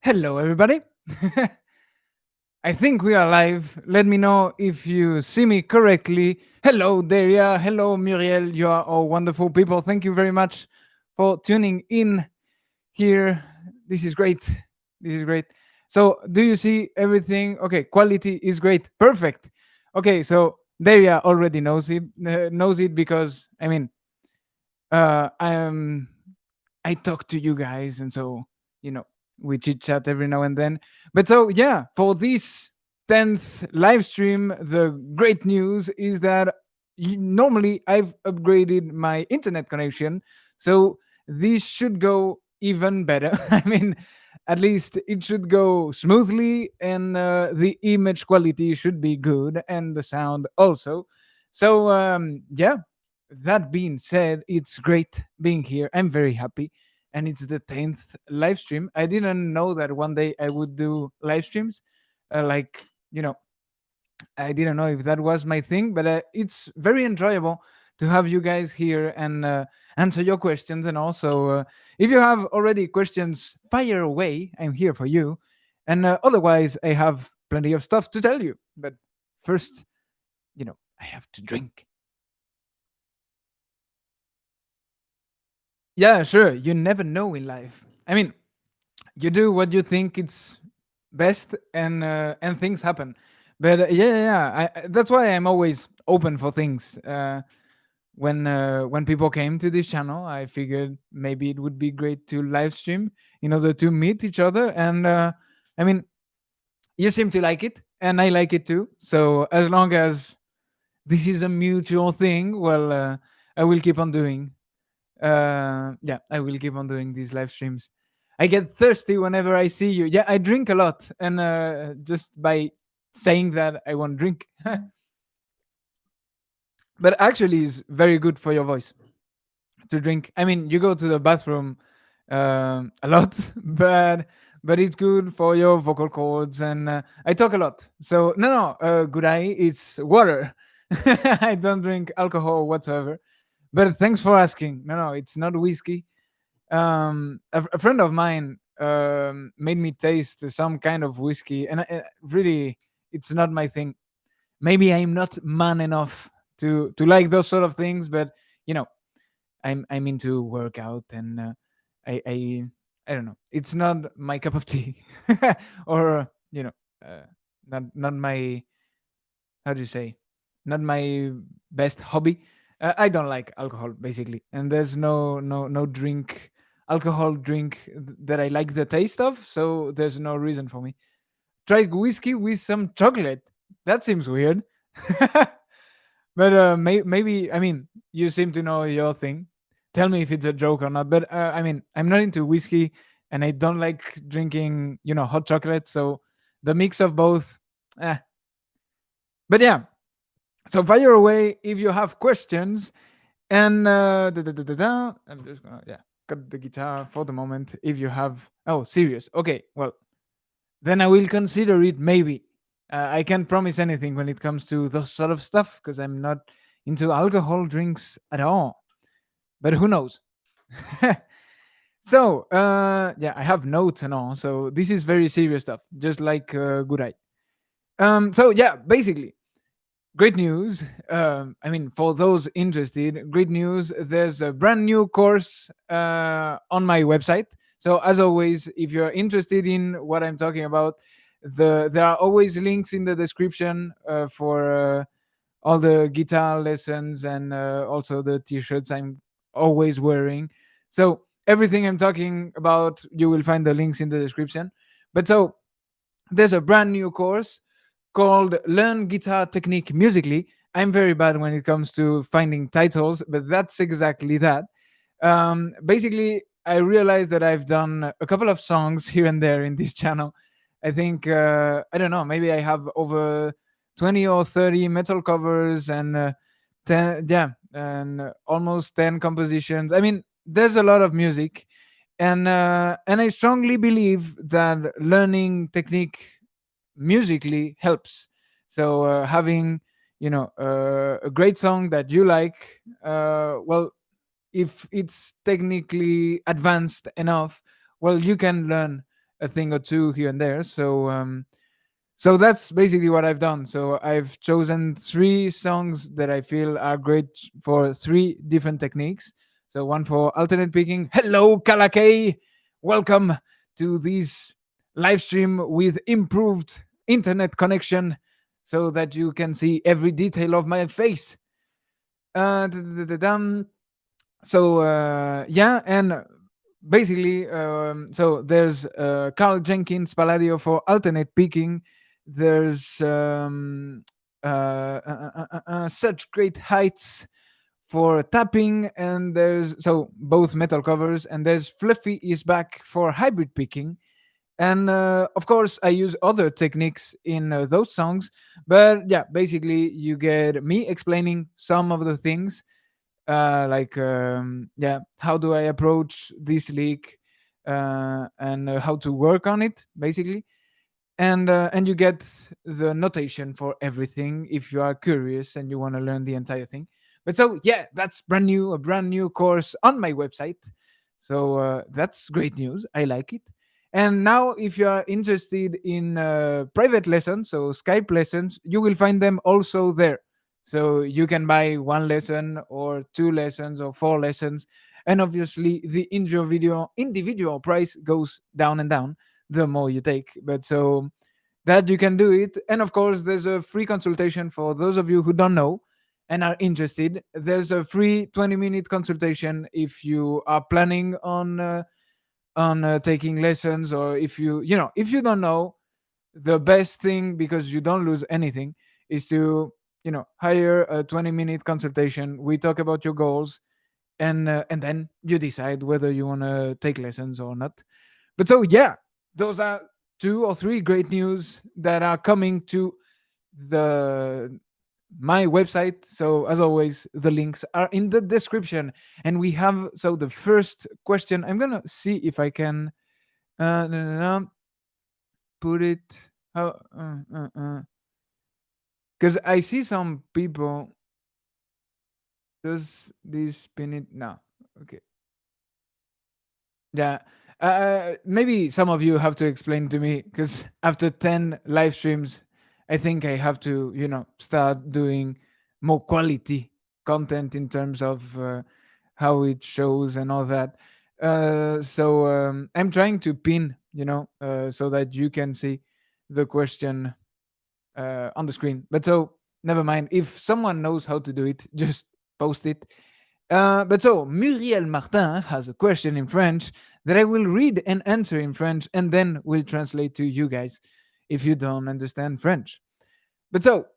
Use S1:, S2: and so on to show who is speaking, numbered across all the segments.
S1: Hello, everybody. I think we are live. Let me know if you see me correctly. Hello, Daria. Hello, Muriel. You are all wonderful people. Thank you very much for tuning in here. This is great. This is great. So, do you see everything? Okay, quality is great. Perfect. Okay, so Daria already knows it because I mean, I talk to you guys, and so you know we chit chat every now and then. But so yeah, for this 10th live stream, the great news is that normally I've upgraded my internet connection, so this should go even better. I mean, at least it should go smoothly, and the image quality should be good, and the sound also. So yeah, that being said, it's great being here. I'm very happy. And it's the 10th live stream. I didn't know that one day I would do live streams. Like, you know, I didn't know if that was my thing, but it's very enjoyable to have you guys here and answer your questions. And also, if you have already questions, fire away. I'm here for you. And otherwise, I have plenty of stuff to tell you. But first, I have to drink. Yeah, sure. You never know in life. I mean, you do what you think it's best, and things happen. But that's why I'm always open for things. When people came to this channel, I figured maybe it would be great to live stream in order to meet each other. And I mean, you seem to like it, and I like it too. So as long as this is a mutual thing, well, I will keep on doing. Yeah, I will keep on doing these live streams. I get thirsty whenever I see you. Yeah, I drink a lot, and just by saying that, I won't drink. But actually, it's very good for your voice to drink. I mean, you go to the bathroom a lot, but it's good for your vocal cords, and I talk a lot. So no, good eye. It's water. I don't drink alcohol whatsoever. But thanks for asking. No, it's not whiskey. A friend of mine made me taste some kind of whiskey, and really, it's not my thing. Maybe I'm not man enough to like those sort of things, but you know, I'm into workout, and I I don't know. It's not my cup of tea, or uh, not my, how do you say, not my best hobby. I don't like alcohol basically, and there's no drink, alcohol drink that I like the taste of. So there's no reason for me. Try whiskey with some chocolate. That seems weird. But maybe, I mean, you seem to know your thing. Tell me if it's a joke or not. But I mean, I'm not into whiskey, and I don't like drinking, hot chocolate. So the mix of both, eh. But yeah, so fire away if you have questions. And I'm just gonna cut the guitar for the moment. If you have, oh, serious, okay, well, then I will consider it maybe. I can't promise anything when it comes to those sort of stuff because I'm not into alcohol drinks at all. But who knows? So, yeah, I have notes and all. So this is very serious stuff, just like Gurai. So yeah, basically, great news. I mean, for those interested, great news. There's a brand new course on my website. So as always, if you're interested in what I'm talking about, there are always links in the description for all the guitar lessons and also the t-shirts I'm always wearing. So everything I'm talking about, you will find the links in the description. But so there's a brand new course called Learn Guitar Technique Musically. I'm very bad when it comes to finding titles, but that's exactly that. Basically, I realized that I've done a couple of songs here and there in this channel. I think, I don't know, maybe I have over 20 or 30 metal covers and 10, yeah, and almost 10 compositions. I mean, there's a lot of music. And I strongly believe that learning technique musically helps. So having a great song that you like, well, if it's technically advanced enough, well, you can learn a thing or two here and there. So that's basically what I've done. So I've chosen three songs that I feel are great for three different techniques. So one for alternate picking. Hello, Kalake. Welcome to this live stream with improved internet connection so that you can see every detail of my face. Da-da-da-da-dum. So yeah, and basically, so there's Carl Jenkins Palladio for alternate picking. There's such great heights for tapping, and there's so both metal covers, and there's Fluffy is back for hybrid picking. And of course, I use other techniques in those songs, but yeah, basically, you get me explaining some of the things, like yeah, how do I approach this leak, and how to work on it, basically. And you get the notation for everything if you are curious and you want to learn the entire thing. But so yeah, that's a brand new course on my website. So that's great news, I like it. And now, if you are interested in private lessons, so Skype lessons, you will find them also there. So you can buy one lesson or two lessons or four lessons, and obviously the individual price goes down and down the more you take. But so that you can do it. And of course, there's a free consultation for those of you who don't know and are interested. There's a free 20-minute consultation if you are planning on taking lessons, or if you don't know. The best thing, because you don't lose anything, is to hire a 20-minute consultation. We talk about your goals, and then you decide whether you want to take lessons or not. But so yeah, those are two or three great news that are coming to the my website. So as always, the links are in the description. And we have, so the first question, I'm gonna see if I can no, no, no, put it how because I see some people does this pin it now. Okay. Yeah. Maybe some of you have to explain to me, because after 10 live streams, I think I have to, start doing more quality content in terms of how it shows and all that. So I'm trying to pin, so that you can see the question on the screen. But so never mind. If someone knows how to do it, just post it. But so Muriel Martin has a question in French that I will read and answer in French, and then we'll translate to you guys if you don't understand French. But so,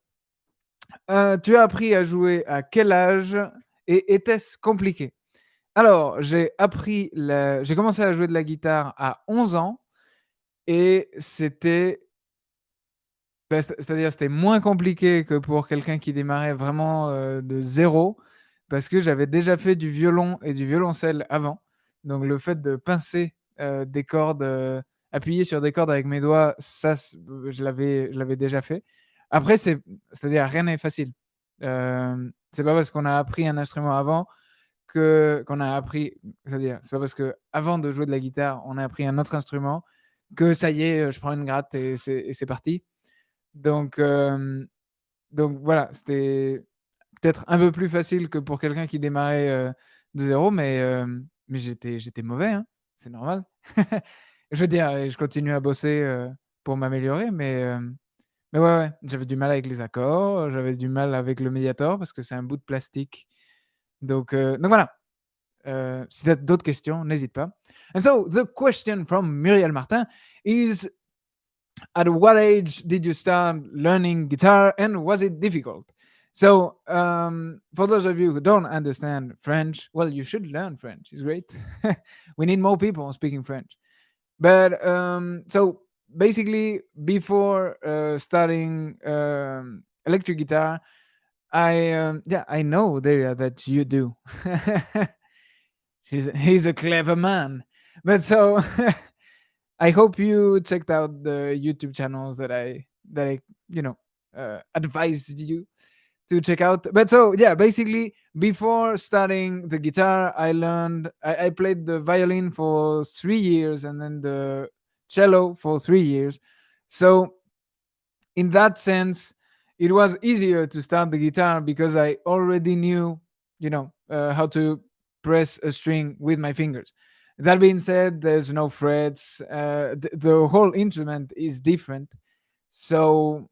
S1: tu as appris à jouer à quel âge et était-ce compliqué? Alors, j'ai commencé à jouer de la guitare à 11 ans, et c'est-à-dire c'était moins compliqué que pour quelqu'un qui démarrait vraiment de zéro, parce que j'avais déjà fait du violon et du violoncelle avant. Donc le fait de pincer des cordes, appuyer sur des cordes avec mes doigts, ça, je l'avais déjà fait. Après, c'est-à-dire rien n'est facile. C'est pas parce qu'on a appris un instrument avant que qu'on a appris, c'est-à-dire, c'est pas parce que avant de jouer de la guitare, on a appris un autre instrument que ça y est, je prends une gratte et c'est parti. Donc, donc voilà, c'était peut-être un peu plus facile que pour quelqu'un qui démarrait de zéro, mais j'étais mauvais, hein, c'est normal. Je veux dire, je continue à bosser pour m'améliorer, mais ouais, ouais, j'avais du mal avec les accords, j'avais du mal avec le médiator parce que c'est un bout de plastique. Donc voilà. Si tu as d'autres questions, n'hésite pas. And so the question from Muriel Martin is, at what age did you start learning guitar and was it difficult? So, for those of you who don't understand French, well, you should learn French. It's great. We need more people speaking French. But so basically, before starting electric guitar, I know Daria that you do. He's a clever man. But so I hope you checked out the YouTube channels that I you know advised you to check out. But so yeah, basically before starting the guitar, I played the violin for 3 years and then the cello for 3 years. So in that sense, it was easier to start the guitar because I already knew, how to press a string with my fingers. That being said, there's no frets. The whole instrument is different, so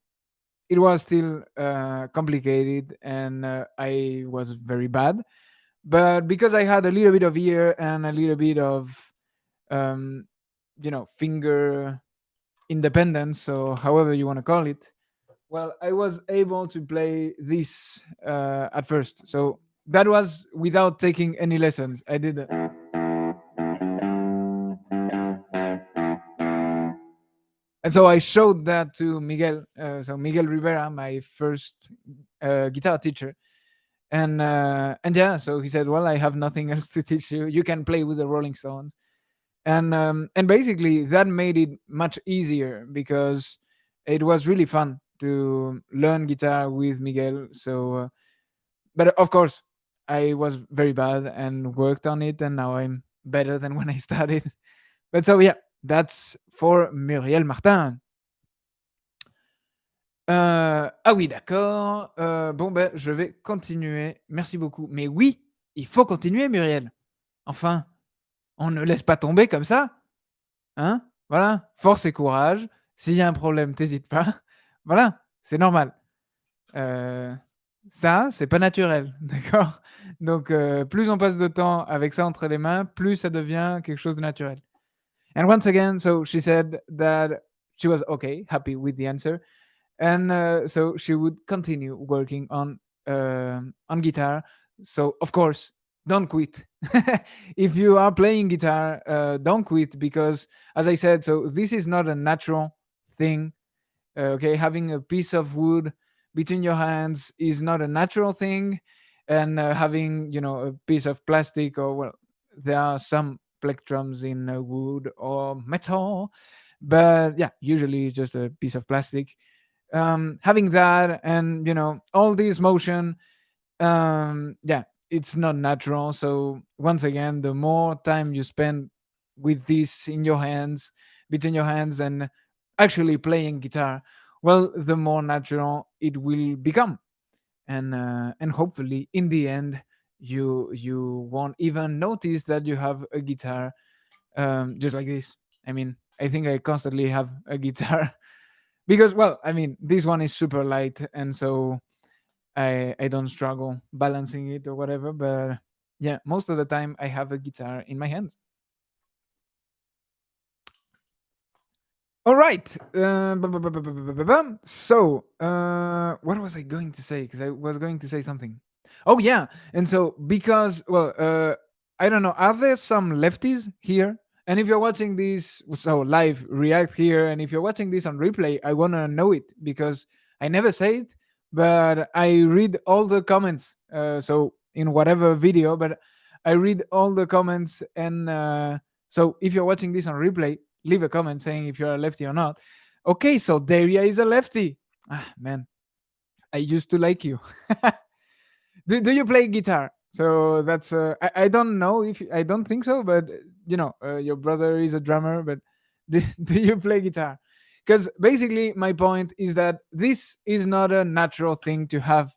S1: it was still complicated, and I was very bad. But because I had a little bit of ear and a little bit of, um, finger independence, or however you want to call it, well, I was able to play this at first. So that was without taking any lessons. I did. And so I showed that to Miguel. So Miguel Rivera, my first guitar teacher, and yeah. So he said, "Well, I have nothing else to teach you. You can play with the Rolling Stones." And basically that made it much easier because it was really fun to learn guitar with Miguel. So, but of course, I was very bad and worked on it, and now I'm better than when I started. But so yeah, that's for Muriel Martin. Ah oui, d'accord. Bon, ben, je vais continuer. Merci beaucoup. Mais oui, il faut continuer, Muriel. Enfin, on ne laisse pas tomber comme ça. Hein? Voilà, force et courage. S'il y a un problème, t'hésites pas. Voilà, c'est normal. Euh, Ça, c'est pas naturel, d'accord? Donc, plus on passe de temps avec ça entre les mains, plus ça devient quelque chose de naturel. And once again, so she said that she was okay, happy with the answer, and so she would continue working on guitar. So of course, don't quit. If you are playing guitar, don't quit, because as I said, so this is not a natural thing. Okay, having a piece of wood between your hands is not a natural thing, and having, a piece of plastic, or, well, there are some plectrums in wood or metal, but yeah, usually it's just a piece of plastic. Having that, and all this motion, yeah, it's not natural. So once again, the more time you spend with this in your hands, between your hands, and actually playing guitar, well, the more natural it will become. And hopefully in the end, you won't even notice that you have a guitar, just like this. I mean, I think I constantly have a guitar because, well, I mean, this one is super light, and so I don't struggle balancing it or whatever. But yeah, most of the time I have a guitar in my hands. All right. So, what was I going to say? Because I was going to say something. Oh yeah, and so because, well, I don't know. Are there some lefties here? And if you're watching this, so live, react here. And if you're watching this on replay, I wanna know it, because I never say it, but I read all the comments. So in whatever video, but I read all the comments, and so if you're watching this on replay, leave a comment saying if you're a lefty or not. Okay, so Daria is a lefty. Ah, man. I used to like you. Do you play guitar? So that's I don't know if I don't think so, but your brother is a drummer, but do you play guitar? Because basically my point is that this is not a natural thing to have.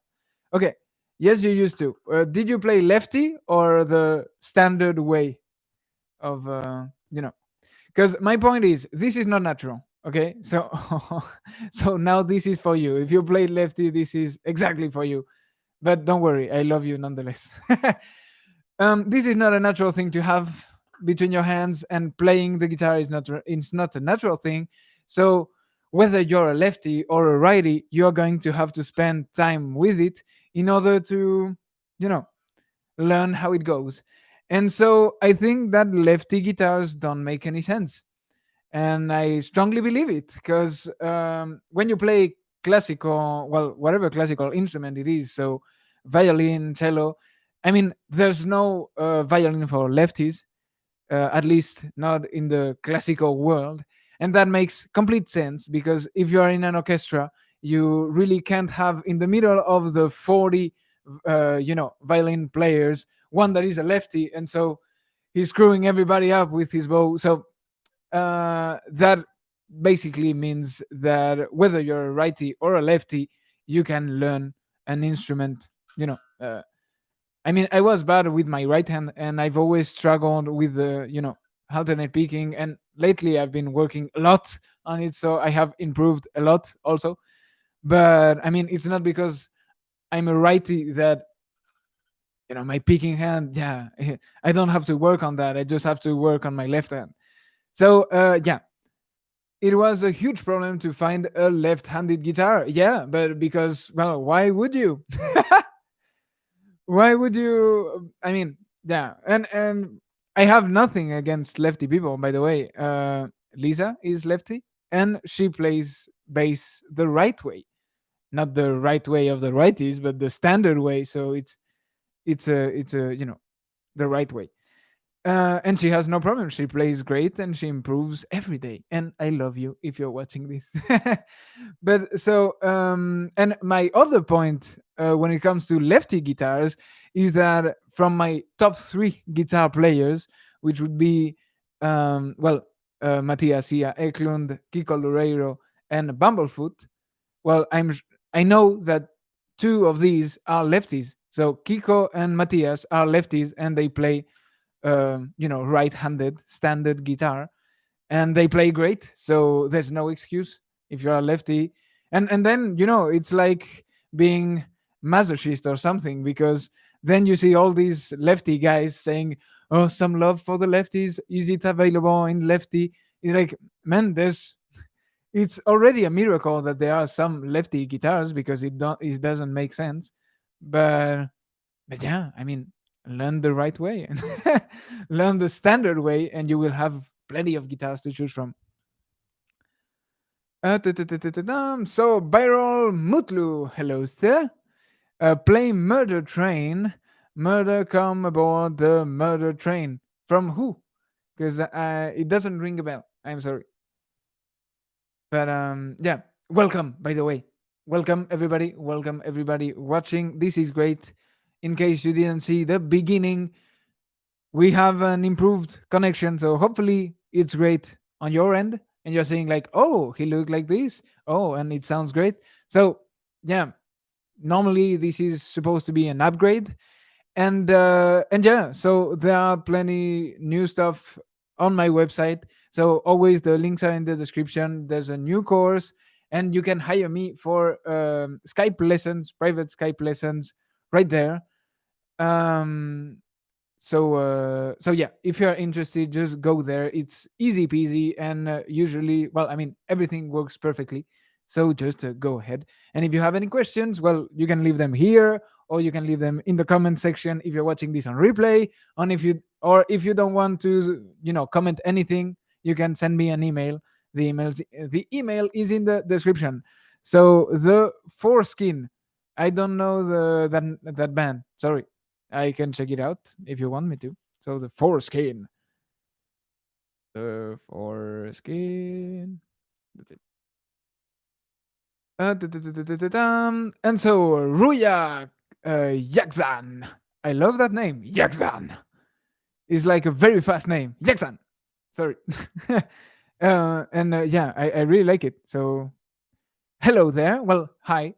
S1: Okay, yes, you used to. Did you play lefty or the standard way of Because my point is this is not natural. Okay, so so now this is for you. If you play lefty, this is exactly for you, but don't worry, I love you nonetheless. This is not a natural thing to have between your hands, and playing the guitar is not. It's not a natural thing. So whether you're a lefty or a righty, you're going to have to spend time with it in order to, you know, learn how it goes. And so I think that lefty guitars don't make any sense, and I strongly believe it because when you play classical, well, whatever classical instrument it is, so violin, cello, I mean, there's no violin for lefties, at least not in the classical world, and that makes complete sense because if you are in an orchestra, you really can't have in the middle of the 40, violin players, one that is a lefty, and so he's screwing everybody up with his bow. So that basically means that whether you're a righty or a lefty, you can learn an instrument. I mean, I was bad with my right hand, and I've always struggled with the alternate picking. And lately, I've been working a lot on it, so I have improved a lot also. But I mean, it's not because I'm a righty that my picking hand. Yeah, I don't have to work on that. I just have to work on my left hand. So yeah, it was a huge problem to find a left-handed guitar. Yeah, but because, well, why would you? Why would you? I mean, yeah, and I have nothing against lefty people, by the way. Lisa is lefty, and she plays bass the right way, not the right way of the righties, but the standard way. So it's a the right way. And she has no problem. She plays great and she improves every day. And I love you if you're watching this. But so, and my other point when it comes to lefty guitars is that from my top three guitar players, which would be, Matthias Ia Eklund, Kiko Loureiro, and Bumblefoot. Well, I know that two of these are lefties. So Kiko and Matthias are lefties, and they play right-handed standard guitar, and they play great. So there's no excuse if you're a lefty. And then it's like being masochist or something, because then you see all these lefty guys saying, "Oh, some love for the lefties. Is it available in lefty?" It's like, man, it's already a miracle that there are some lefty guitars because it doesn't make sense. But yeah, I mean, learn the right way and learn the standard way, and you will have plenty of guitars to choose from. So, Byron Mutlu, hello, sir. Play Murder Train. Murder come aboard the murder train. From who? Because it doesn't ring a bell. I'm sorry. But yeah, welcome, by the way. Welcome, everybody. Welcome, everybody watching. This is great. In case you didn't see the beginning, we have an improved connection, so hopefully it's great on your end, and you're saying like, oh, he looked like this, oh, and it sounds great. So yeah, normally this is supposed to be an upgrade, and yeah, so there are plenty new stuff on my website. So always the links are in the description. There's a new course, and you can hire me for Skype lessons, private Skype lessons, right there. um so yeah, if you're interested, just go there. It's easy peasy, and usually, well, I mean, everything works perfectly. So just go ahead, and if you have any questions, well, you can leave them here, or you can leave them in the comment section if you're watching this on replay. On if you don't want to comment anything, you can send me an email. The email is in the description. So the Foreskin, I don't know that band, sorry. I can check it out if you want me to. So the foreskin. The foreskin. That's it. And so Ruya Yakzan. I love that name, Yakzan. It's like a very fast name, Yakzan. Sorry. And yeah, I really like it. So hello there. Well, hi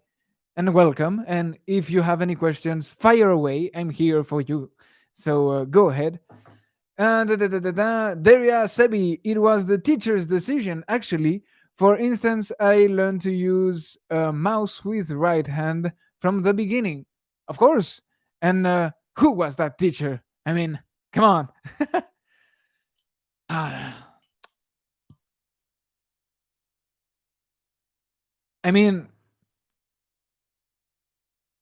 S1: and welcome. And if you have any questions, fire away. I'm here for you. So go ahead. Daria Sebi, it was the teacher's decision. Actually, for instance, I learned to use a mouse with right hand from the beginning. Of course. And who was that teacher? I mean, come on. Ah, I mean,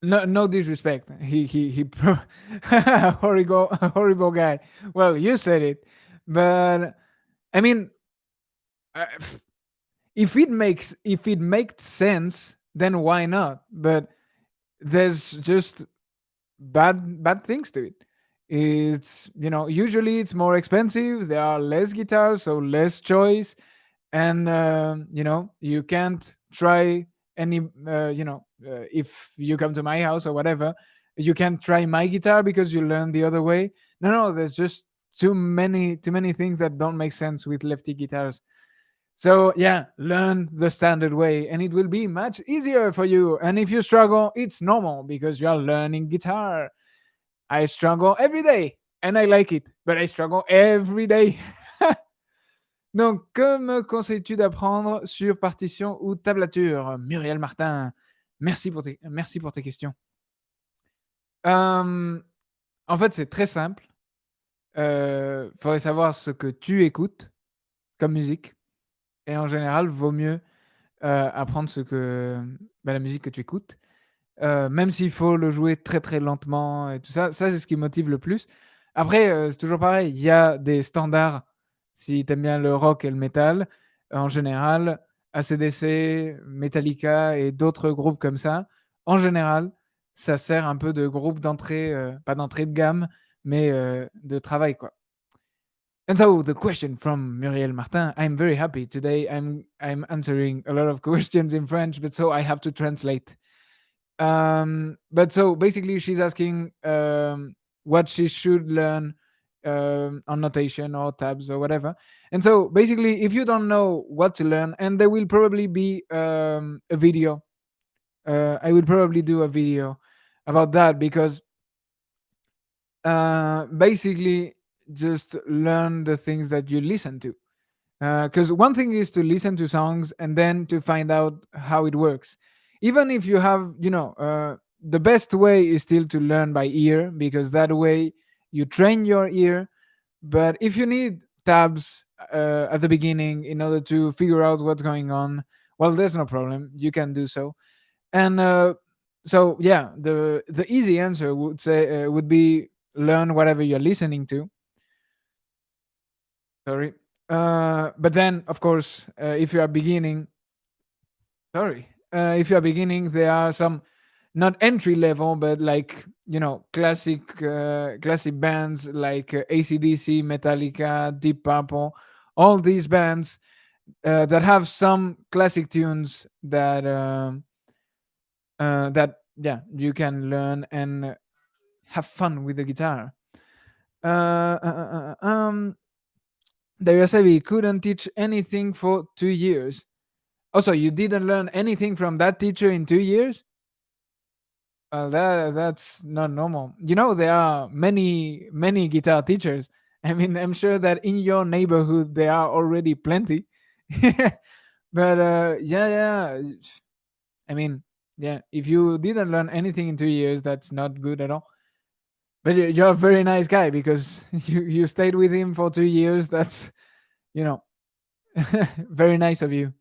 S1: no disrespect. Horrible guy. Well, you said it, but I mean, uh, if it makes sense, then why not? But there's just bad things to it. It's, usually it's more expensive. There are less guitars, so less choice, and you can't try any. If you come to my house or whatever, you can't try my guitar because you learn the other way. No, there's just too many things that don't make sense with lefty guitars. So yeah, learn the standard way and it will be much easier for you. And if you struggle, it's normal because you are learning guitar. I struggle every day and I like it, but I struggle every day. Donc, que me conseilles-tu d'apprendre sur partition ou tablature, Muriel Martin? Merci pour tes questions. Euh, En fait, c'est très simple. Faudrait savoir ce que tu écoutes comme musique. Et en général, vaut mieux apprendre la musique que tu écoutes. Même s'il faut le jouer très très lentement et tout ça, c'est ce qui motive le plus. Après, c'est toujours pareil, il y a des standards si t'aimes bien le rock et le métal. En général, AC/DC, Metallica et d'autres groupes comme ça, en général, ça sert un peu de groupe d'entrée, pas d'entrée de gamme, mais de travail, quoi. And so the question from Muriel Martin, I'm very happy today. I'm answering a lot of questions in French, but so I have to translate. But so basically, she's asking what she should learn on notation or tabs or whatever. And so basically, if you don't know what to learn, and there will probably be a video. I will probably do a video about that because basically just learn the things that you listen to. Because one thing is to listen to songs and then to find out how it works. Even if you have, the best way is still to learn by ear because that way you train your ear. But if you need tabs at the beginning in order to figure out what's going on, well, there's no problem. You can do so. And so, yeah, the easy answer would be learn whatever you're listening to. Sorry. But then, of course, if you are beginning, there are some not entry level, but like classic bands like AC/DC, Metallica, Deep Purple, all these bands that have some classic tunes that yeah you can learn and have fun with the guitar. Uh, uh, uh, uh, um, Dayosabi couldn't teach anything for 2 years. Also, you didn't learn anything from that teacher in 2 years? That's not normal. There are many guitar teachers. I mean, I'm sure that in your neighborhood there are already plenty. But yeah. I mean, yeah. If you didn't learn anything in 2 years, that's not good at all. But you're a very nice guy because you stayed with him for 2 years. That's you know very nice of you.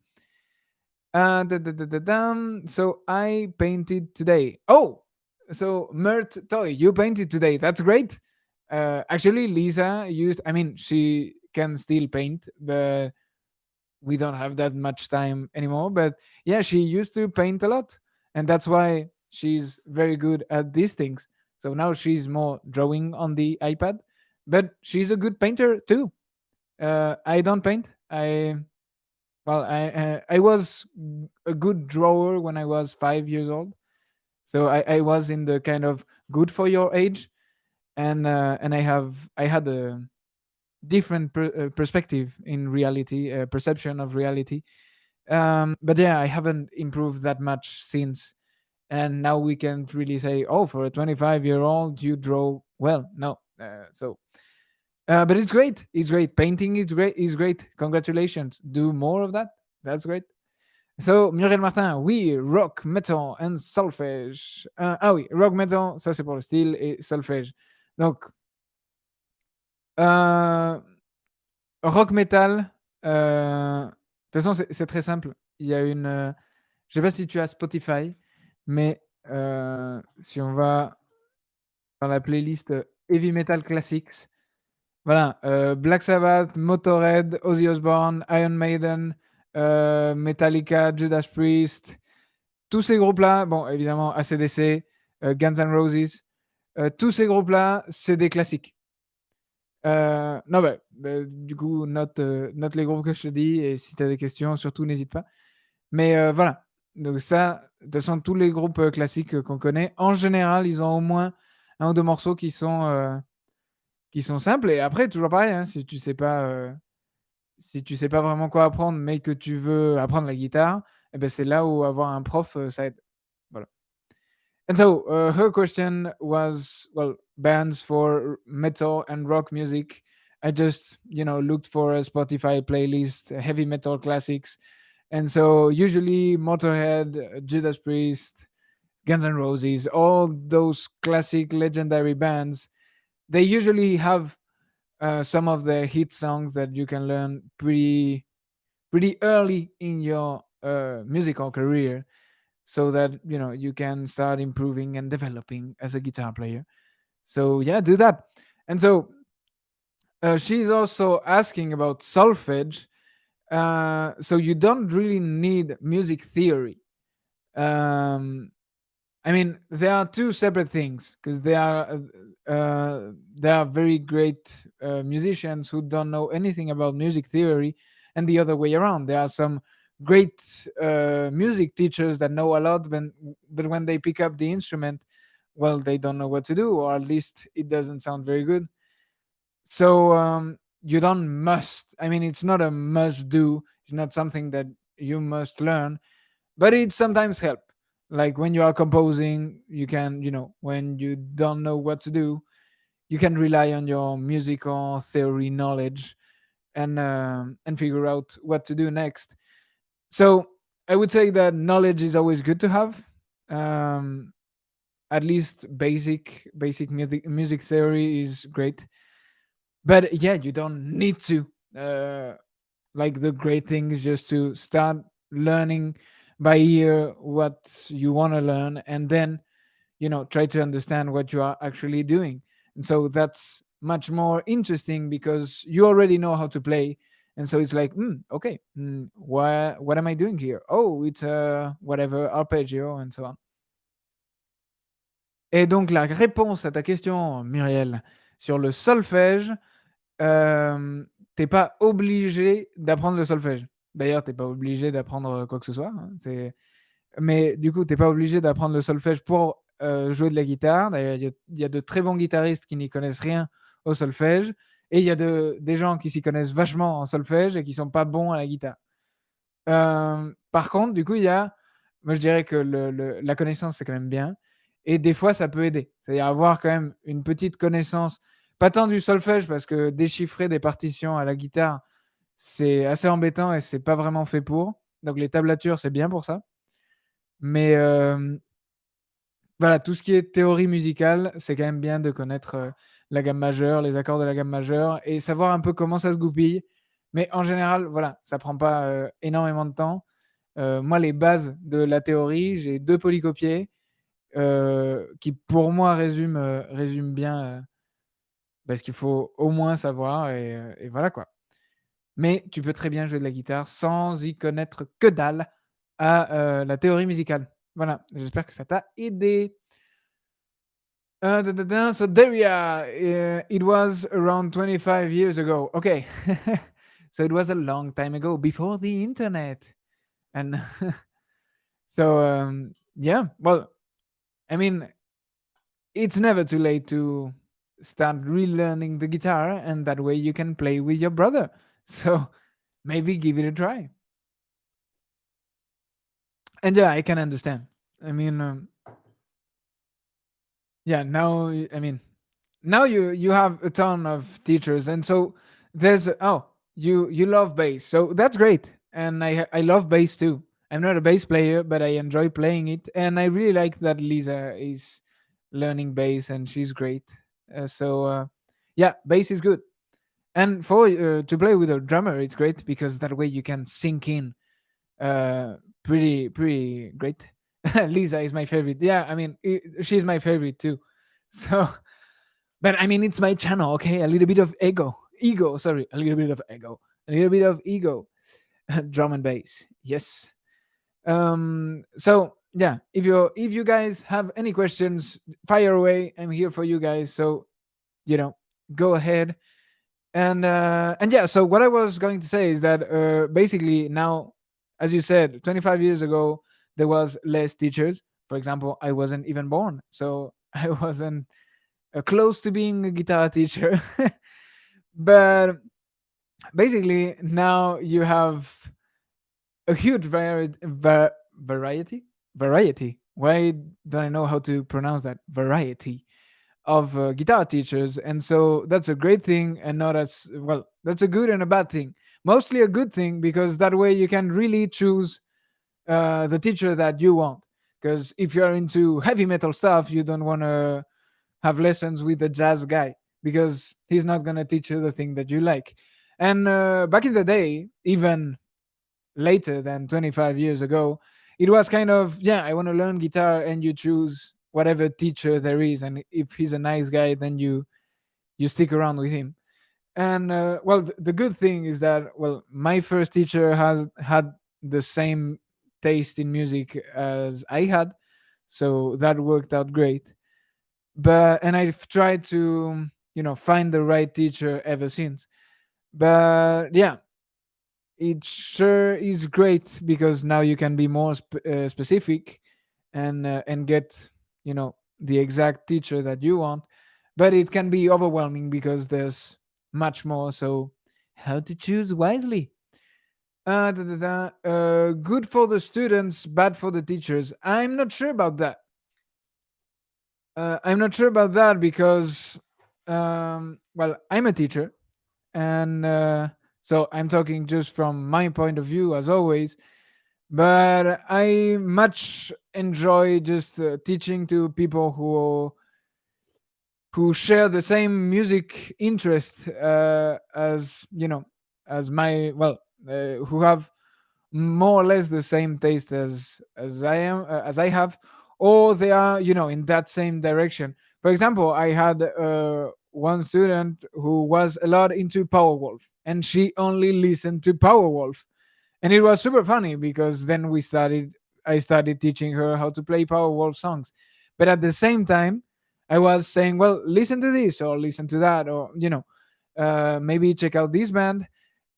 S1: So I painted today. Oh, so Mert Toy, you painted today. That's great. Actually, Lisa used. I mean, she can still paint, but we don't have that much time anymore. But yeah, she used to paint a lot, and that's why she's very good at these things. So now she's more drawing on the iPad, but she's a good painter too. I don't paint. well, I was a good drawer when I was 5 years old, so I was in the kind of good for your age, and I had a different perspective in reality, perception of reality. But yeah, I haven't improved that much since, and now we can't really say, oh, for a 25-year-old you draw well. No, but it's great. It's great. Painting is great. Is great. Congratulations. Do more of that. That's great. So, Muriel Martin, oui, rock, metal and solfège. Ah oui, rock, metal, ça c'est pour le style, et solfège. Donc, euh, rock, metal, de toute façon, c'est très simple. Il y a une. Je sais pas si tu as Spotify, mais si on va dans la playlist Heavy Metal Classics, voilà, Black Sabbath, Motorhead, Ozzy Osbourne, Iron Maiden, Metallica, Judas Priest, tous ces groupes-là, bon, évidemment, AC/DC, Guns N' Roses, tous ces groupes-là, c'est des classiques. Non, du coup, note les groupes que je te dis, et si tu as des questions, surtout, n'hésite pas. Mais voilà, donc ça, de toute façon, tous les groupes classiques qu'on connaît, en général, ils ont au moins un ou deux morceaux qui sont simples. Et après, toujours pareil, hein, si tu sais pas vraiment quoi apprendre, mais que tu veux apprendre la guitare, eh ben, c'est là où avoir un prof, ça aide. Voilà. And so her question was, well, bands for metal and rock music. I just, looked for a Spotify playlist, heavy metal classics. And so usually Motorhead, Judas Priest, Guns N' Roses, all those classic legendary bands, they usually have some of their hit songs that you can learn pretty early in your musical career, so that you can start improving and developing as a guitar player. So yeah, do that. And so she's also asking about solfege. So you don't really need music theory. um, I mean, there are two separate things, because there are very great musicians who don't know anything about music theory, and the other way around. There are some great music teachers that know a lot, but when they pick up the instrument, well, they don't know what to do, or at least it doesn't sound very good. So you don't must. I mean, it's not a must do. It's not something that you must learn, but it sometimes help. Like when you are composing, you can, when you don't know what to do, you can rely on your musical theory knowledge, and figure out what to do next. So I would say that knowledge is always good to have. um, at least basic music theory is great, but yeah, you don't need to. Like, the great thing is just to start learning by ear what you want to learn, and then try to understand what you are actually doing. And so that's much more interesting, because you already know how to play. And so it's like, okay, what am I doing here? Oh, it's a whatever arpeggio, and so on. Et donc la réponse à ta question, Muriel, sur le solfège, t'es pas obligé d'apprendre le solfège. D'ailleurs, t'es pas obligé d'apprendre quoi que ce soit, hein. Mais du coup, t'es pas obligé d'apprendre le solfège pour jouer de la guitare. D'ailleurs, il y a de très bons guitaristes qui n'y connaissent rien au solfège, et il y a des gens qui s'y connaissent vachement en solfège et qui sont pas bons à la guitare. Par contre, du coup, moi je dirais que la connaissance, c'est quand même bien, et des fois, ça peut aider. C'est-à-dire avoir quand même une petite connaissance, pas tant du solfège, parce que déchiffrer des partitions à la guitare, c'est assez embêtant et c'est pas vraiment fait pour. Donc les tablatures, c'est bien pour ça. Mais voilà, tout ce qui est théorie musicale, c'est quand même bien de connaître la gamme majeure, les accords de la gamme majeure, et savoir un peu comment ça se goupille. Mais en général, voilà, ça prend pas énormément de temps. Moi, les bases de la théorie, j'ai 2 polycopiés qui, pour moi, résument bien ce qu'il faut au moins savoir, et voilà quoi. Mais tu peux très bien jouer de la guitare sans y connaître que dalle à la théorie musicale. Voilà, j'espère que ça t'a aidé. So Daria, it was around 25 years ago. Okay. So it was a long time ago, before the internet. And so yeah, well, I mean, it's never too late to start relearning the guitar, and that way you can play with your brother. So maybe give it a try. And yeah, I can understand. I mean, yeah, now I mean, now you have a ton of teachers, and so there's oh, you love bass, so that's great. And I love bass too. I'm not a bass player, but I enjoy playing it, and I really like that Lisa is learning bass, and she's great. Yeah, bass is good. And for to play with a drummer, it's great because that way you can sink in uh pretty great. Lisa is my favorite. Yeah, I mean, she's my favorite too. So, but I mean, it's my channel, okay? A little bit of ego, sorry, a little bit of ego, a little bit of ego. Drum and bass, yes. So yeah, if you guys have any questions, fire away. I'm here for you guys, so you know, go ahead. And yeah, so what I was going to say is that basically now, as you said, 25 years ago there was less teachers. For example, I wasn't even born, so I wasn't close to being a guitar teacher. But basically now you have a huge variety. Why don't I know how to pronounce that? Variety of guitar teachers, and so that's a great thing, and not as well. That's a good and a bad thing. Mostly a good thing, because that way you can really choose the teacher that you want. Because if you're into heavy metal stuff, you don't want to have lessons with a jazz guy, because he's not going to teach you the thing that you like. And back in the day, even later than 25 years ago, it was kind of, yeah, I want to learn guitar, and you choose whatever teacher there is, and if he's a nice guy, then you stick around with him. And well, the good thing is that, well, my first teacher has had the same taste in music as I had, so that worked out great. But and I've tried to, find the right teacher ever since. But yeah, it sure is great, because now you can be more specific, and get, the exact teacher that you want. But it can be overwhelming because there's much more. So how to choose wisely? Good for the students, bad for the teachers. I'm not sure about that. I'm not sure about that because, well, I'm a teacher, and so I'm talking just from my point of view, as always. But I much enjoy just teaching to people who share the same music interest, as as my, well, who have more or less the same taste as I am, as I have, or they are, in that same direction. For example, I had one student who was a lot into Powerwolf, and she only listened to Powerwolf. And it was super funny, because then I started teaching her how to play Powerwolf songs. But at the same time, I was saying, well, listen to this, or listen to that, or maybe check out this band.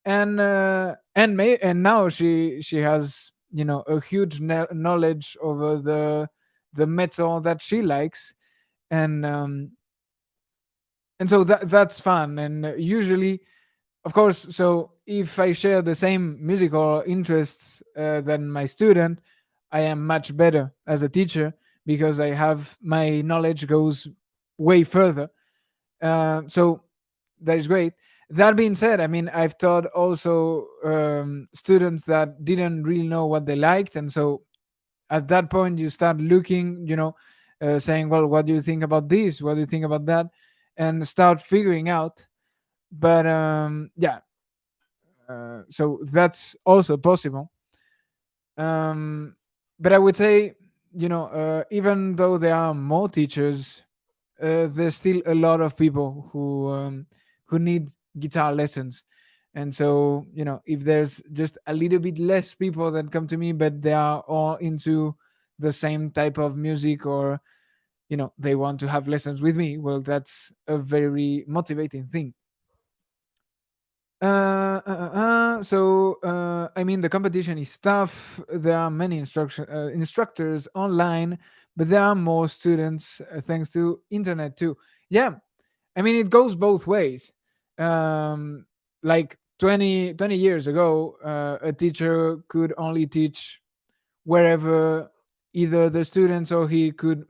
S1: And now she has, a huge knowledge over the metal that she likes. And um and so that's fun. And usually, of course, so if I share the same musical interests than my student, I am much better as a teacher, because I have, my knowledge goes way further. So that is great. That being said, I mean, I've taught also students that didn't really know what they liked, and so at that point you start looking, saying, well, what do you think about this, what do you think about that, and start figuring out. But yeah, so that's also possible. um, but I would say, even though there are more teachers, there's still a lot of people who need guitar lessons. And so, if there's just a little bit less people that come to me, but they are all into the same type of music, or they want to have lessons with me, well, that's a very motivating thing. I mean, the competition is tough. There are many instructors online, but there are more students thanks to internet too. Yeah, I mean, it goes both ways. Um, like 20 years ago, a teacher could only teach wherever either the students or he could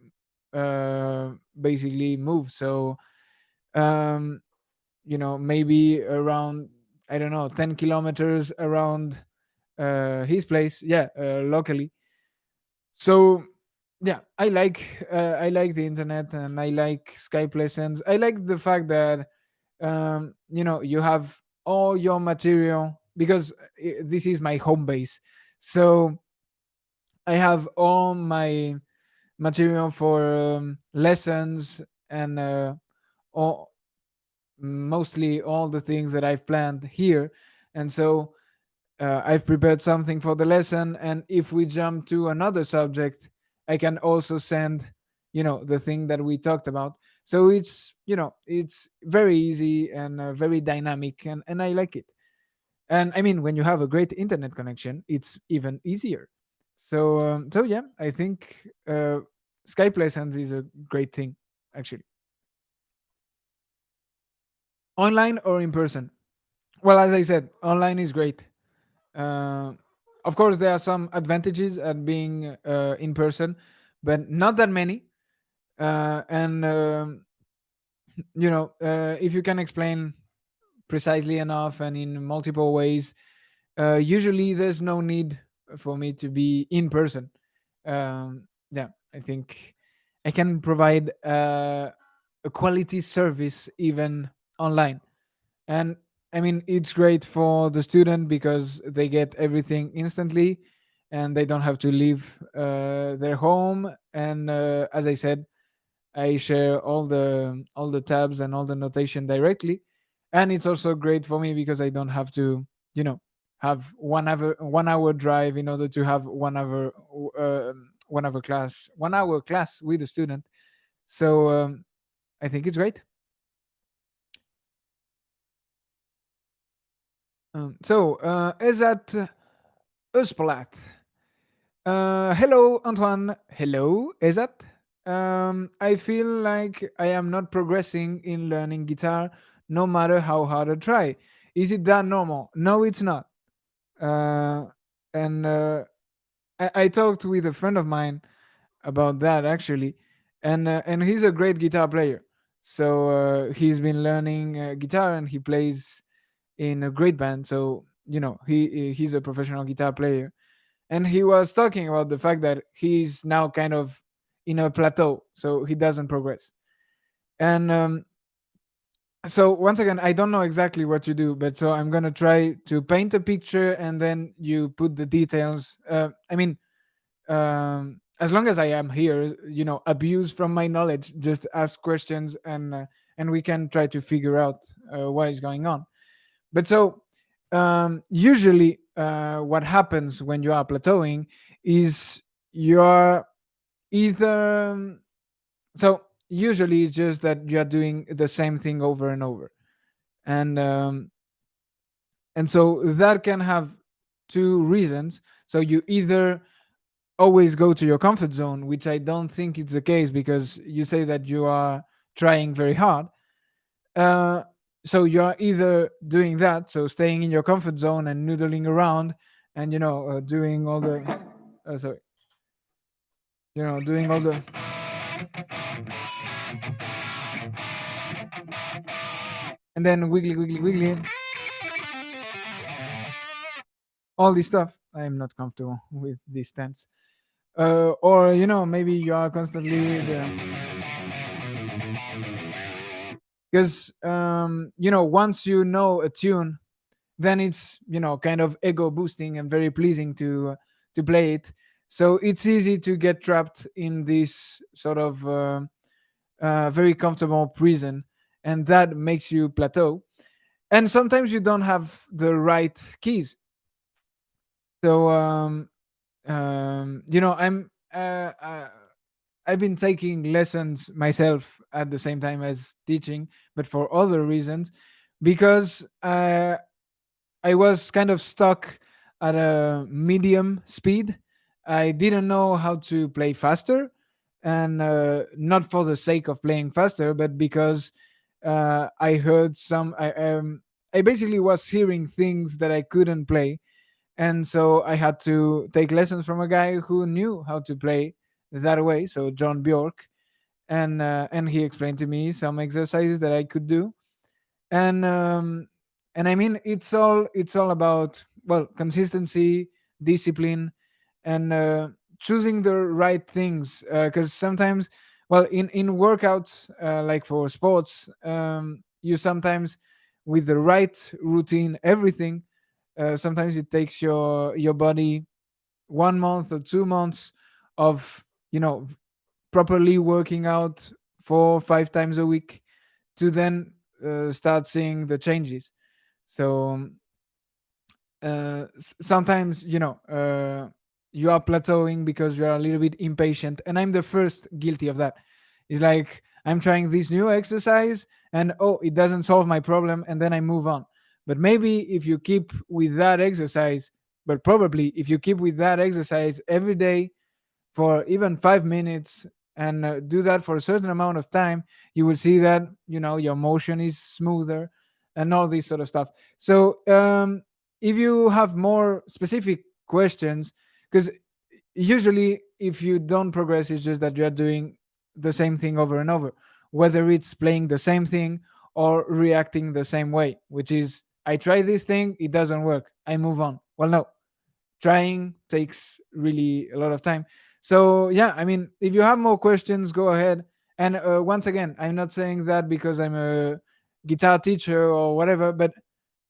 S1: basically move. So, um, maybe around, I don't know, 10 kilometers around his place. Yeah, locally. So yeah, I like the internet, and I like Skype lessons. I like the fact that you have all your material, because this is my home base. So I have all my material for lessons, and all, mostly all the things that I've planned here. And so I've prepared something for the lesson, and if we jump to another subject, I can also send, the thing that we talked about. So it's very easy and very dynamic, and I like it. And I mean, when you have a great internet connection, it's even easier. So yeah, I think Skype lessons is a great thing, actually. Online or in person? Well, as I said, online is great. Uh, of course, there are some advantages at being in person, but not that many. And if you can explain precisely enough and in multiple ways, usually there's no need for me to be in person. Yeah, I think I can provide a quality service even online. And I mean, it's great for the student because they get everything instantly, and they don't have to leave their home. And as I said, I share all the tabs and all the notation directly. And it's also great for me because I don't have to, you know have 1 hour drive in order to have 1 hour class with the student. So I think it's great. Is that Usplat? Hello, Antoine. Hello, Ezat. I feel like I am not progressing in learning guitar, no matter how hard I try. Is it that normal? No, it's not. Uh, and I talked with a friend of mine about that, actually, and he's a great guitar player. So he's been learning guitar, and he plays in a great band. So he's a professional guitar player, and he was talking about the fact that he's now kind of in a plateau, so he doesn't progress. And so once again, I don't know exactly what you do, but so I'm gonna try to paint a picture, and then you put the details. I mean, as long as I am here, abuse from my knowledge, just ask questions, and we can try to figure out what is going on. But so usually, what happens when you are plateauing is you're either so usually it's just that you are doing the same thing over and over, and so that can have two reasons. So you either always go to your comfort zone, which I don't think it's the case, because you say that you are trying very hard. uh, so you're either doing that, so staying in your comfort zone and noodling around, and doing all the sorry, doing all the and then wiggly wiggly wiggly, all this stuff. I am not comfortable with this stance. Or maybe you are constantly there, because once you know a tune, then it's kind of ego boosting and very pleasing to play it. So it's easy to get trapped in this sort of very comfortable prison, and that makes you plateau. And sometimes you don't have the right keys. So I'm I've been taking lessons myself at the same time as teaching, but for other reasons, because I was kind of stuck at a medium speed. I didn't know how to play faster, and not for the sake of playing faster, but because I heard some. I basically was hearing things that I couldn't play, and so I had to take lessons from a guy who knew how to play that way. So John Bjork, and he explained to me some exercises that I could do, and I mean it's all about, well, consistency, discipline, and choosing the right things, because sometimes, well, in workouts, like for sports, you sometimes, with the right routine, everything, sometimes it takes your body 1 month or 2 months of, properly working out 4 or 5 times a week to then start seeing the changes. So sometimes, you are plateauing because you are a little bit impatient, and I'm the first guilty of that. It's like I'm trying this new exercise, and oh, it doesn't solve my problem, and then I move on. But maybe if you keep with that exercise, but probably if you keep with that exercise every day for even 5 minutes, and do that for a certain amount of time, you will see that, your motion is smoother, and all this sort of stuff. So if you have more specific questions, because usually if you don't progress, it's just that you are doing the same thing over and over, whether it's playing the same thing or reacting the same way, which is, I try this thing, it doesn't work, I move on. Well, no, trying takes really a lot of time. So yeah, I mean, if you have more questions, go ahead. And once again, I'm not saying that because I'm a guitar teacher or whatever, but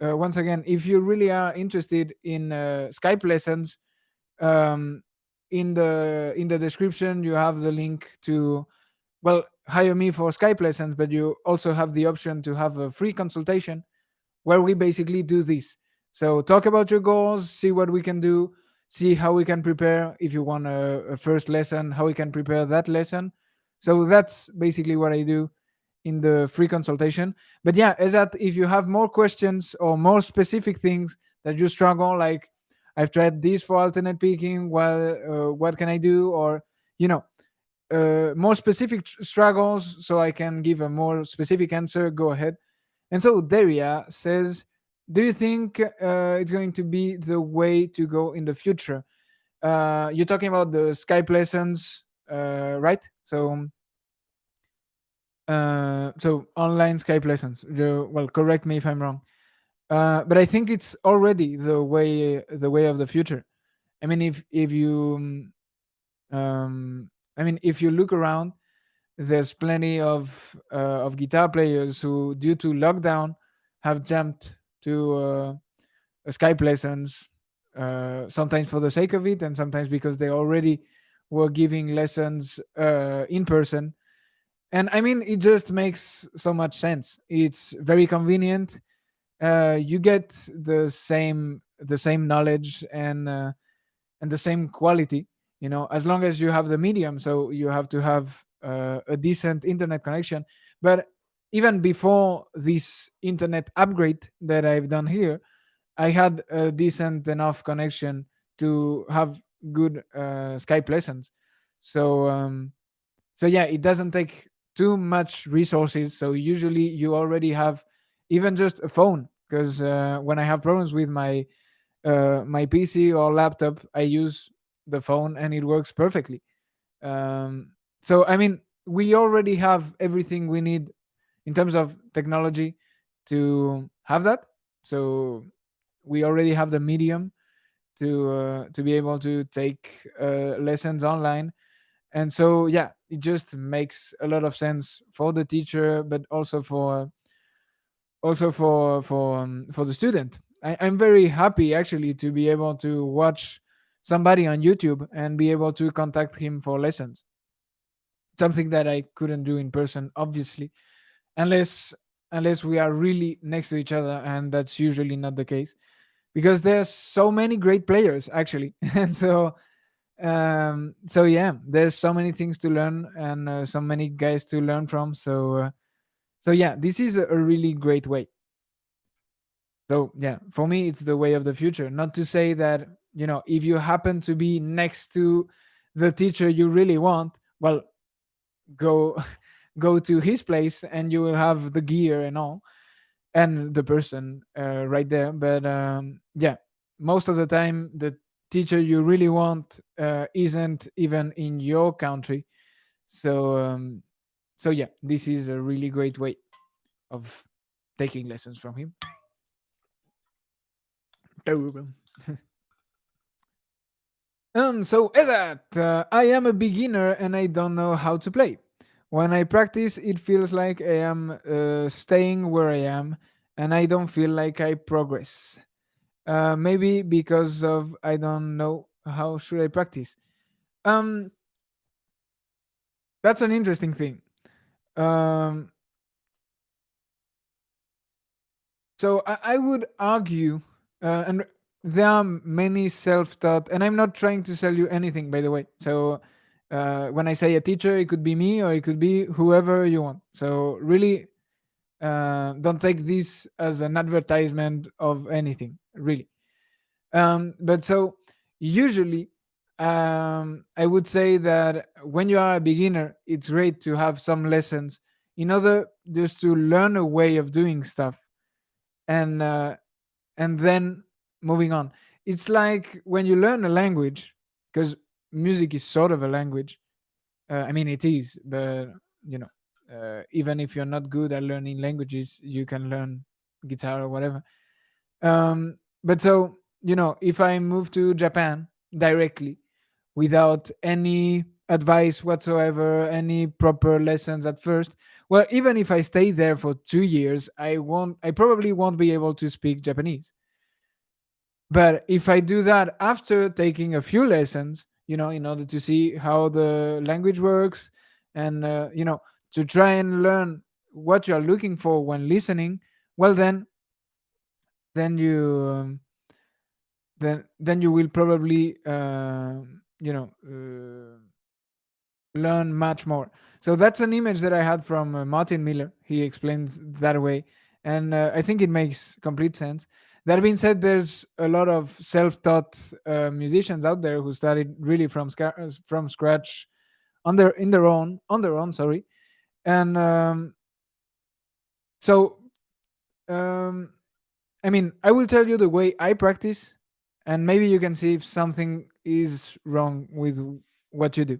S1: once again, if you really are interested in Skype lessons, um, in the description you have the link to, well, hire me for Skype lessons, but you also have the option to have a free consultation where we basically do this. So talk about your goals, see what we can do, see how we can prepare. If you want a first lesson, how we can prepare that lesson. So that's basically what I do in the free consultation. But yeah, as that, if you have more questions or more specific things that you struggle, like I've tried this for alternate picking, well, what can I do? Or, you know, more specific struggles, so I can give a more specific answer, go ahead. And so Daria says, do you think it's going to be the way to go in the future? You're talking about the Skype lessons, right? So online Skype lessons. Well, correct me if I'm wrong. But I think it's already the way of the future. I mean, if you I mean, if you look around, there's plenty of guitar players who, due to lockdown, have jumped to Skype lessons, sometimes for the sake of it, and sometimes because they already were giving lessons in person. And I mean, it just makes so much sense. It's very convenient. You get the same knowledge, and the same quality, as long as you have the medium. So you have to have a decent internet connection. But even before this internet upgrade that I've done here, I had a decent enough connection to have good Skype lessons. So yeah, it doesn't take too much resources. So usually you already have even just a phone, because when I have problems with my PC or laptop, I use the phone and it works perfectly. So I mean, we already have everything we need in terms of technology to have that. So we already have the medium to be able to take lessons online. And so yeah, it just makes a lot of sense for the teacher, but also for the student. I'm very happy actually to be able to watch somebody on YouTube and be able to contact him for lessons. Something that I couldn't do in person, obviously, unless we are really next to each other, and that's usually not the case, because there's so many great players actually. And so yeah, there's so many things to learn, and so many guys to learn from. So yeah, this is a really great way. So yeah, for me, it's the way of the future. Not to say that, if you happen to be next to the teacher you really want, well, go go to his place and you will have the gear and all, and the person right there. But yeah, most of the time, the teacher you really want isn't even in your country. So yeah, this is a really great way of taking lessons from him. Terrible. So as that, I am a beginner and I don't know how to play. When I practice, it feels like I am staying where I am, and I don't feel like I progress. Maybe because of I don't know how should I practice. Um, that's an interesting thing. Um, so I would argue, and there are many self-taught, and I'm not trying to sell you anything, by the way. So when I say a teacher, it could be me or it could be whoever you want. So really, don't take this as an advertisement of anything, really. But so usually, I would say that when you are a beginner, it's great to have some lessons in order just to learn a way of doing stuff, and then moving on. It's like when you learn a language, because music is sort of a language. I mean, it is, but you know, even if you're not good at learning languages, you can learn guitar or whatever. But so, if I move to Japan directly without any advice whatsoever, any proper lessons at first, well, even if I stay there for 2 years, I probably won't be able to speak Japanese. But if I do that after taking a few lessons, in order to see how the language works, and to try and learn what you are looking for when listening, well, then you then you will probably learn much more. So that's an image that I had from Martin Miller. He explains that way, and I think it makes complete sense. That being said, there's a lot of self-taught musicians out there who started really from scratch on their own. Sorry, and so um, I mean, I will tell you the way I practice, and maybe you can see if something is wrong with what you do.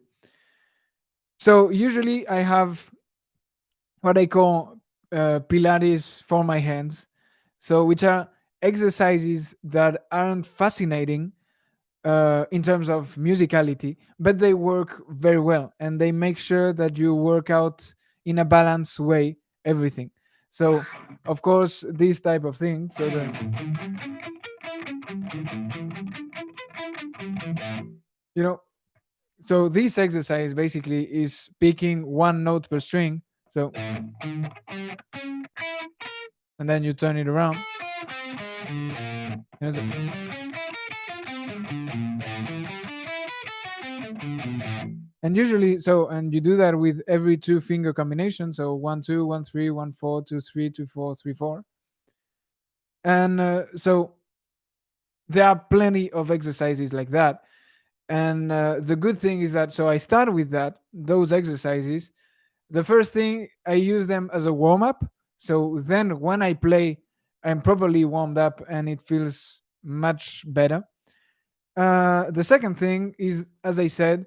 S1: So usually I have what I call Pilates for my hands. So which are exercises that aren't fascinating in terms of musicality, but they work very well and they make sure that you work out in a balanced way everything. So of course these type of things. So you know so this exercise basically is picking one note per string. So and then you turn it around. You know, and usually, and you do that with every two finger combination. So 1 2 1 3 1 4 2 3 2 4 3 4. And so there are plenty of exercises like that. And the good thing is that so I start with those exercises. The first thing, I use them as a warm up. So then when I play, I'm properly warmed up and it feels much better. The second thing is, as I said,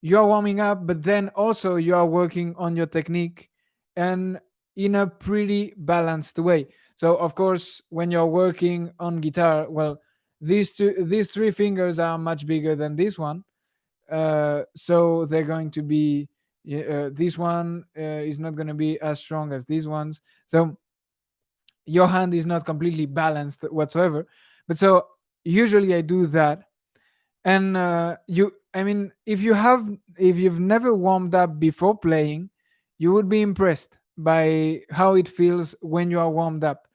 S1: you are warming up, but then also you are working on your technique, and in a pretty balanced way. So of course, when you're working on guitar, well, these three fingers are much bigger than this one. So they're going to be this one is not going to be as strong as these ones. So your hand is not completely balanced whatsoever. But so usually I do that. And I mean, if you've never warmed up before playing, you would be impressed by how it feels when you are warmed up.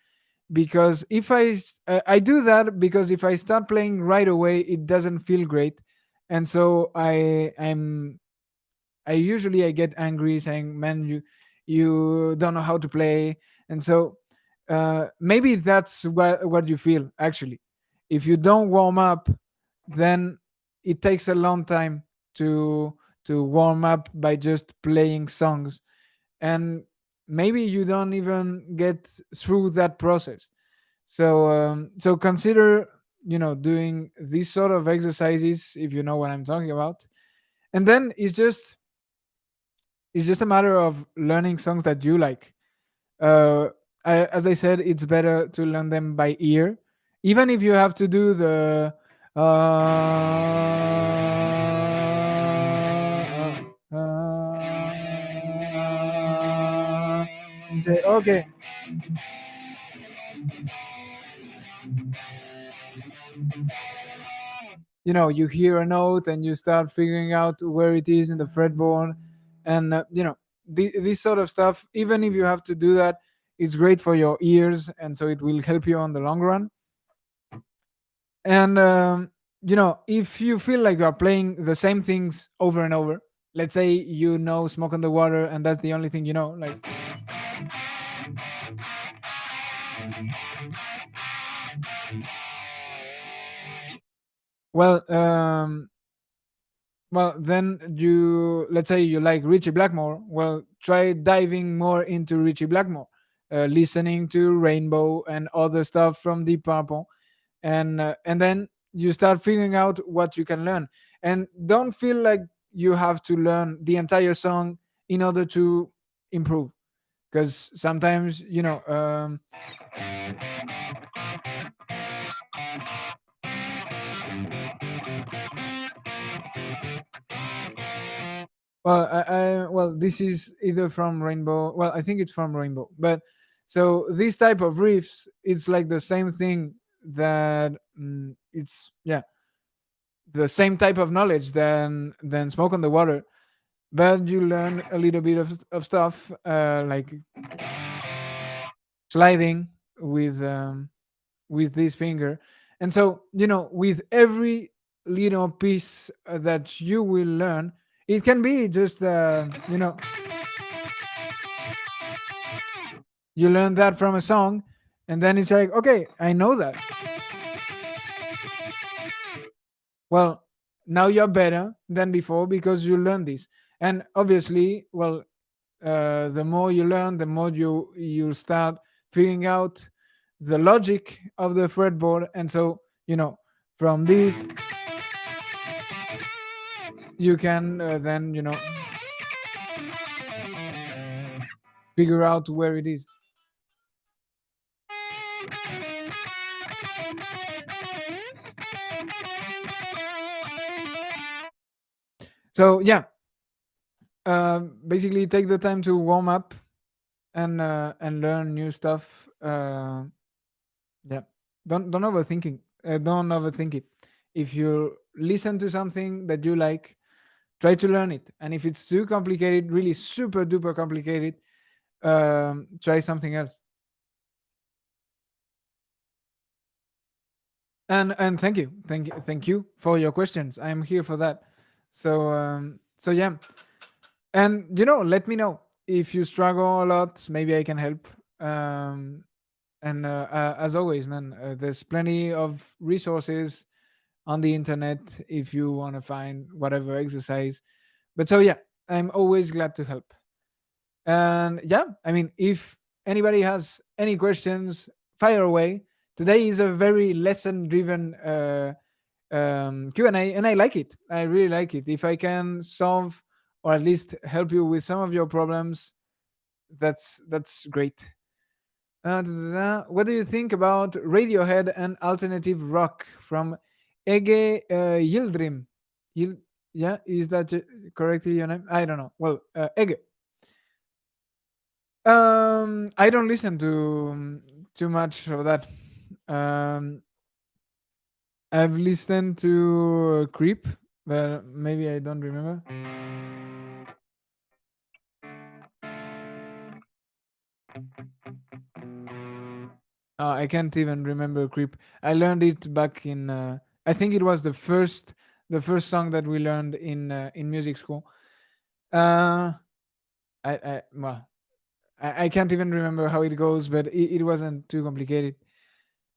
S1: Because I do that, because if I start playing right away, it doesn't feel great. And so I usually I get angry saying, man, you don't know how to play. And so Maybe that's what you feel actually. If you don't warm up, then it takes a long time to warm up by just playing songs, and maybe you don't even get through that process. So consider, doing these sort of exercises, if you know what I'm talking about. And then it's just a matter of learning songs that you like. uh as I said, it's better to learn them by ear, even if you have to do the and say, okay, you hear a note and you start figuring out where it is in the fretboard. And this sort of stuff, even if you have to do that, it's great for your ears, and so it will help you on the long run. And if you feel like you are playing the same things over and over, let's say Smoke on the Water, and that's the only thing like, well, then let's say you like Richie Blackmore. Well, try diving more into Richie Blackmore, listening to Rainbow and other stuff from Deep Purple, and then you start figuring out what you can learn. And don't feel like you have to learn the entire song in order to improve, because sometimes well, this is either from Rainbow. Well, I think it's from Rainbow. But so this type of riffs, it's like the same thing that it's, yeah, the same type of knowledge than Smoke on the Water, but you learn a little bit of stuff, like sliding with this finger. And so with every little piece that you will learn, it can be just you learn that from a song, and then it's like, okay, I know that. Well, now you're better than before because you learned this. And obviously, well, the more you learn, the more you'll start figuring out the logic of the fretboard. And so from this you can then figure out where it is. So yeah, basically take the time to warm up and learn new stuff. Yeah, don't overthinking. Don't overthink it. If you listen to something that you like, try to learn it. And if it's too complicated, really super duper complicated, try something else. And thank you for your questions. I'm here for that. So yeah, and let me know if you struggle a lot. Maybe I can help. And as always, man, there's plenty of resources on the internet if you want to find whatever exercise. But so yeah, I'm always glad to help. And yeah, I mean, if anybody has any questions, fire away. Today is a very lesson driven Q&A, and I like it. I really like it. If I can solve or at least help you with some of your problems, that's great. What do you think about Radiohead and alternative rock from Ege Yildirim? Yil- yeah, is that correctly your name? I don't know. Well, Ege. I don't listen to too much of that. Um, I've listened to Creep, but maybe I don't remember. I can't even remember Creep. I learned it back in. I think it was the first song that we learned in music school. Uh, well, I can't even remember how it goes, but it wasn't too complicated.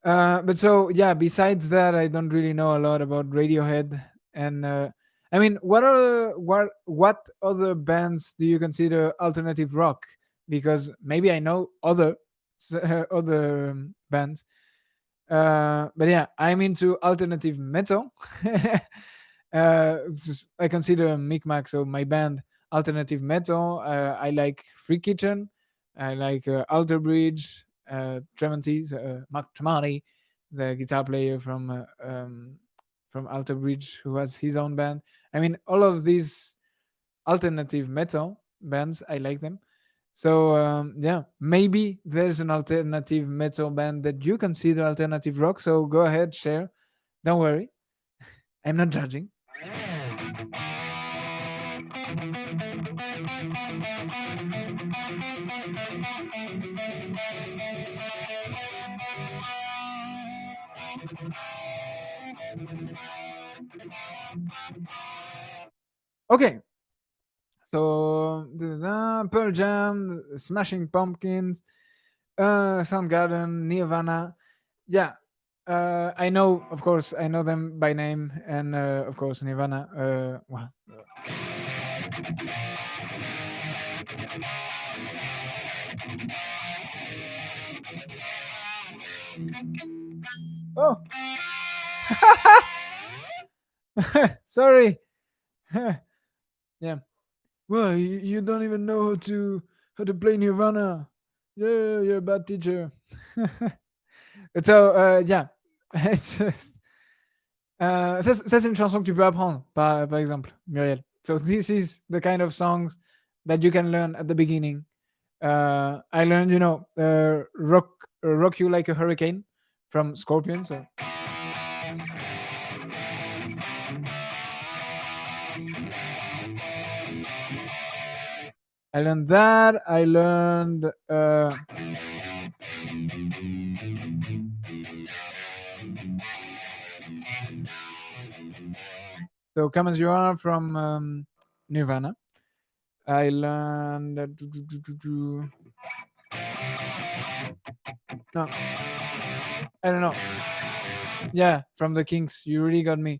S1: But so yeah, besides that, I don't really know a lot about Radiohead. And I mean, what other bands do you consider alternative rock? Because maybe I know other other bands. But yeah, I'm into alternative metal. I consider a micmac. So my band, alternative metal. I like Free Kitchen. I like Alter Bridge, Tremonti, Mark Tremonti, the guitar player from Alter Bridge, who has his own band. I mean, all of these alternative metal bands, I like them. So yeah, maybe there's an alternative metal band that you consider alternative rock. So go ahead, share. Don't worry, I'm not judging. Okay, so Pearl Jam, Smashing Pumpkins, Soundgarden, Nirvana. Yeah, I know, of course, I know them by name, and of course, Nirvana. Well, oh, sorry. Yeah. Well, you don't even know how to play Nirvana. Yeah, you're a bad teacher. So yeah, it's just, ça c'est une chanson que tu peux apprendre, par exemple, Muriel. So this is the kind of songs that you can learn at the beginning. I learned, rock you like a hurricane from Scorpion. So I learned that. I learned. So Come As You Are from Nirvana. I learned. No, I don't know. Yeah, from the Kings. You really got me.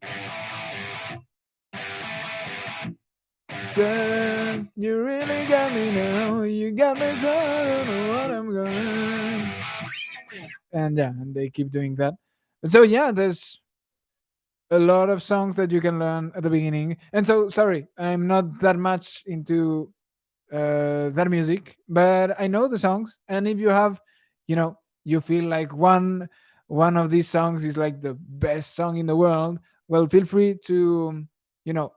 S1: Girl, you really got me now. You got me so I don't know what I'm going. And yeah, and they keep doing that. So yeah, there's a lot of songs that you can learn at the beginning. And so sorry, I'm not that much into that music, but I know the songs. And if you have, you feel like one of these songs is like the best song in the world, well, feel free to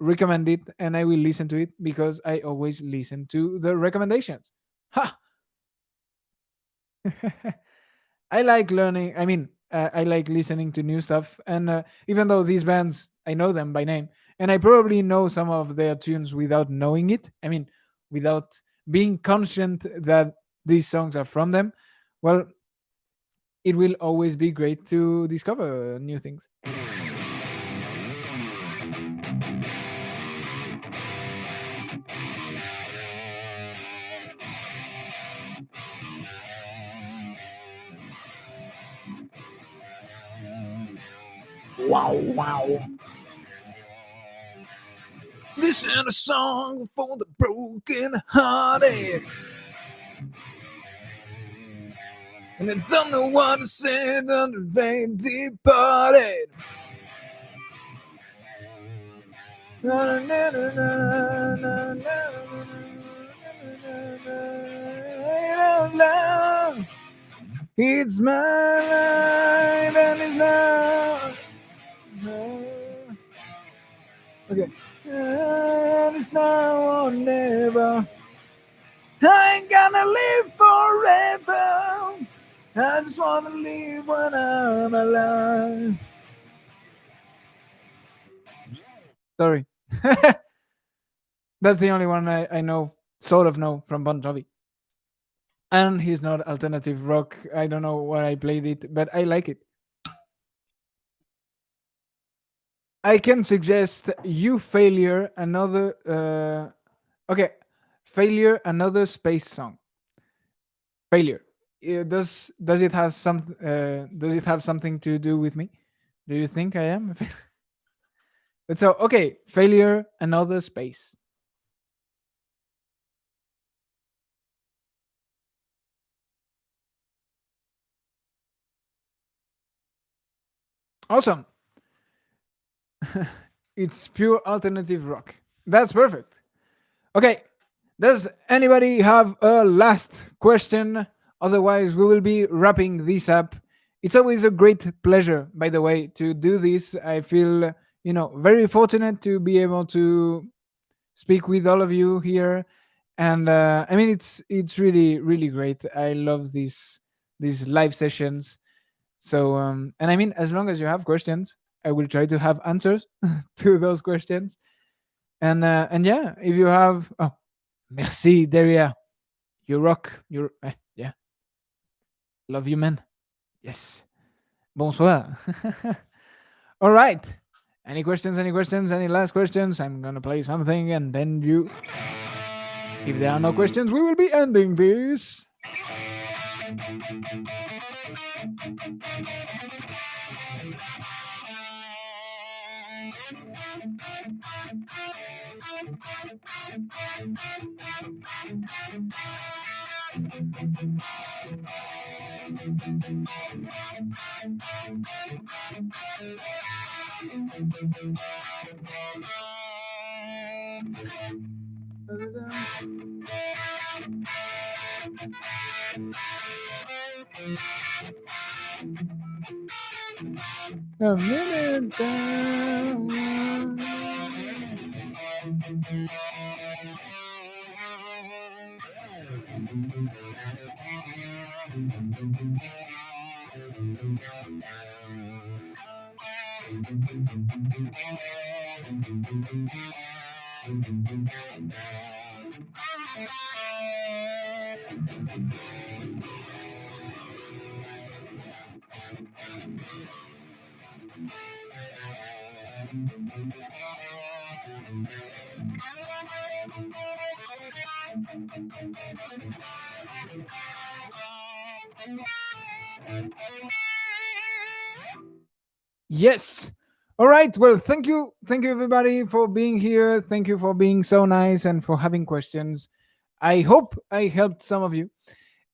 S1: recommend it, and I will listen to it because I always listen to the recommendations. Ha! I like learning. I mean, I like listening to new stuff, and even though these bands, I know them by name, and I probably know some of their tunes without knowing it. I mean, without being conscient that these songs are from them. Well, it will always be great to discover new things. Wow, wow. This is a song for the broken hearted. And I don't know what to say, the rain departed. It's my life and it's now. Okay. And it's now or never. I ain't gonna live forever. I just wanna live when I'm alive. Sorry. That's the only one I know, sort of know, from Bon Jovi. And he's not alternative rock. I don't know where I played it, but I like it. I can suggest you failure another. Okay, failure another space song. Failure. Does it have some does it have something to do with me? Do you think I am? But so okay, failure, another space. Awesome. It's pure alternative rock. That's perfect. Okay, does anybody have a last question? Otherwise, we will be wrapping this up. It's always a great pleasure, by the way, to do this. I feel, very fortunate to be able to speak with all of you here, and I mean, it's really really great. I love these live sessions. So, and I mean, as long as you have questions, I will try to have answers to those questions. And yeah, if you have, oh, merci, Daria. You rock. Yeah. Love you, man. Yes. Bonsoir. All right. Any questions? Any questions? Any last questions? I'm gonna play something, and then you. If there are no questions, we will be ending this. A minute down. Yes. All right. Well, thank you. Thank you, everybody, for being here. Thank you for being so nice and for having questions. I hope I helped some of you.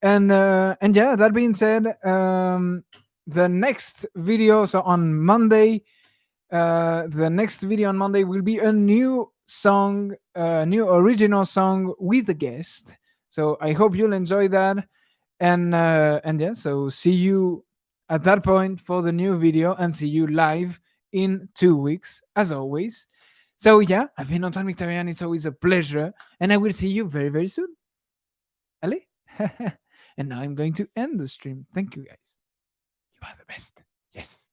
S1: And yeah, that being said, the next video, so on Monday, the next video on Monday will be a new song, a new original song with a guest. So I hope you'll enjoy that. And yeah, so see you at that point for the new video, and see you live in 2 weeks as always. So yeah, I've been Antoine Victorian. It's always a pleasure, and I will see you very very soon. Allez. And now I'm going to end the stream. Thank you guys. You are the best. Yes.